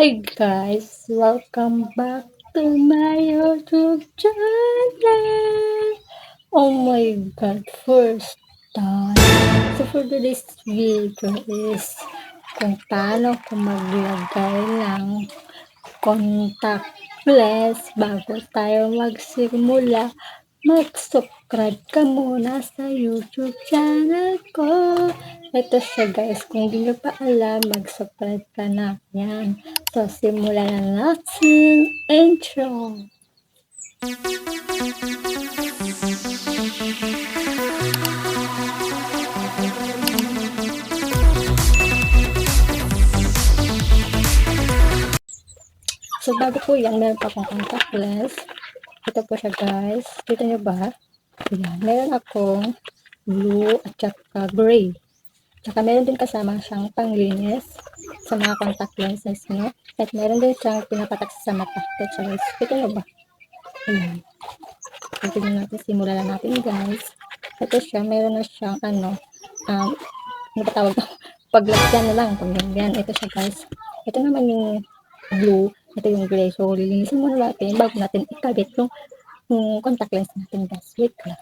Hi guys, welcome back to my YouTube channel. Oh my god, first time. So for today's video is kung paano ko maglagay ng contactless bago tayo magsimula. Mag-subscribe ka muna sa YouTube channel ko. Ito siya guys, kung di nyo pa alam, mag-subscribe ka na. Yan. So, simulan na natin intro. So, bago po yan, meron pa akong contactless. Ito po siya guys. Kita nyo ba? Ayan. Meron akong blue at saka gray. Tsaka meron din kasama siyang panglinis sa mga contact lenses nyo. At meron din siyang pinapatak sa mata. Ito siya guys. Kita nyo ba? Ayan. Tignan natin. Simulan na natin guys. Ito siya. Meron na siyang ano ba tawag to? Paglagyan na lang. Paglagyan. Ito siya guys. Ito naman yung blue. Ito yung gray. So, lilinisin muna natin bago natin ikabit yung contact lens natin guys. Wait lang.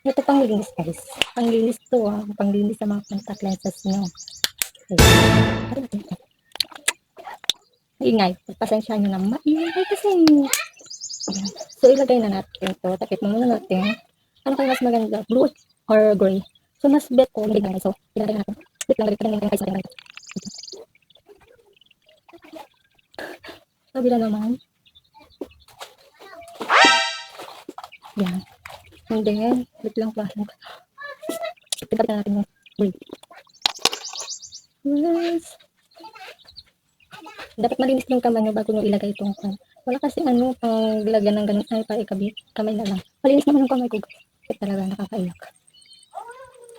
Ito panglinis guys. Panglinis to panglinis sa mga contact lenses nyo. Maingay. Pasensya nyo na maingay kasi. So, ilagay na natin ito. Takip muna natin. Ano kayo mas maganda? Blue or gray? So, mas bet ko. Hindi na. So, ilagay natin. Wait lang. Ilagay natin. Kabila naman. Yan. And then, wait lang pa. Ilagay na natin yung gray. Yes. Dapat malinis yung kamay nyo bago nyo ilagay itong pan. Wala kasi pang lagyan ng ganun ay para ikabit. Kamay na lang. Malinis naman yung kamay ko. Kasi talaga nakakaiyak.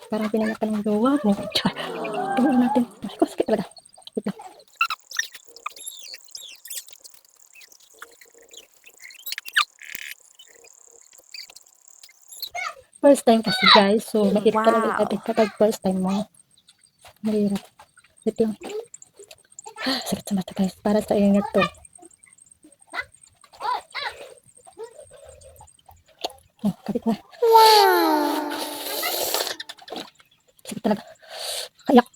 Parang pinanak ka ng jowa mo. Tingnan natin. Ay, sakit talaga. Wait lang. First time kasi guys. So, mahirap talaga ikabit kapag first time mo. Mahirap. Wait lang. Sakit sa mata guys. Para sa inyo to. Oh, kapit na. Wow! Sakit talaga. Kayak.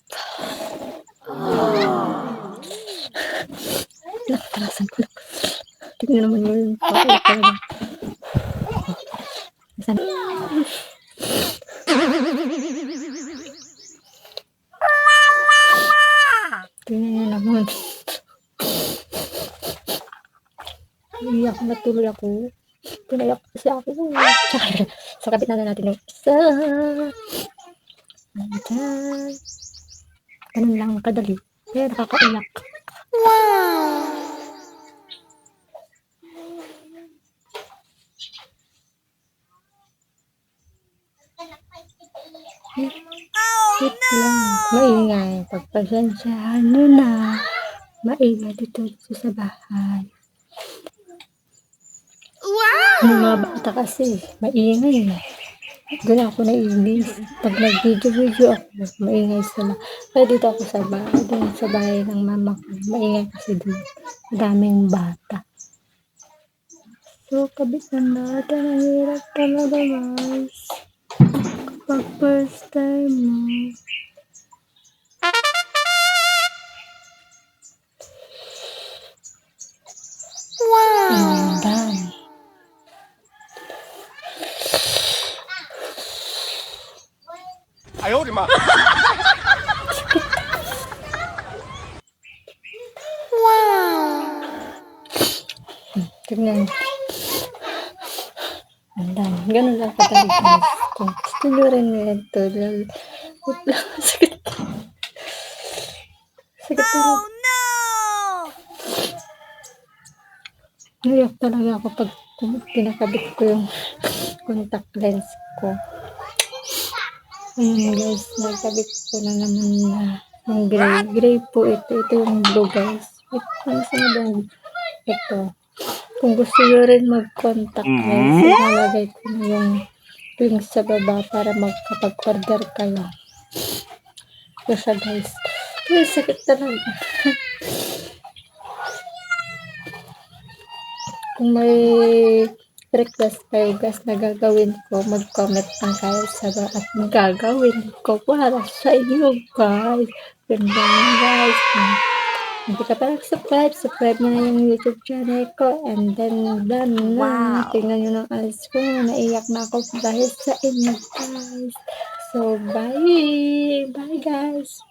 Nakakalasan ko lang. Tignan naman yun. Kayak talaga. Saan? Tignan nyo naman. Iyak na tuloy ako. Pinayak kasi ako. So, kapit na natin yung isa. Ayan. Ganun lang kadali. Kaya nakakaiyak. Wow! Wait lang. Maingay. Pagpasensyahan nyo na. Maingay dito sa bahay. Wow! Yung mga bata kasi, maingay. Doon ako naiinis. Pag nag-video ako, maingay sila. Kaya dito ako sa bahay. Doon sa bahay ng mama ko. Maingay kasi doon. Daming bata. So, kabisan natin. Ang hirap talaga guys. Kapag first time mo. Wow! And done. Ayaw, di ma. Wow! Tignan. Andan. Ganun lang kadali guys. Kung gusto nyo rin ito. Sakit. Sakit talaga. Oh no! Naiyak talaga ako pag pinakabit ko yung contact lens ko. Ayun guys. Nagkabit ko na naman na yung gray. Gray po ito. Ito yung blue guys. Ito. Kung gusto nyo rin mag-contact lens, ilalagay ko na yung link sa baba para magkapag-order kayo. Ito siya guys. Ay, sakit talaga. Kung may request kayo guys na gagawin ko, mag-comment lang kayo sa at gagawin ko para sa inyo guys. Ganda na guys. Hindi ka pa nag-subscribe, subscribe mo na yung YouTube channel ko. And then, done na. Wow. Tingnan nyo ng alis ko. Naiyak na ako dahil sa inyo guys. So, bye! Bye guys!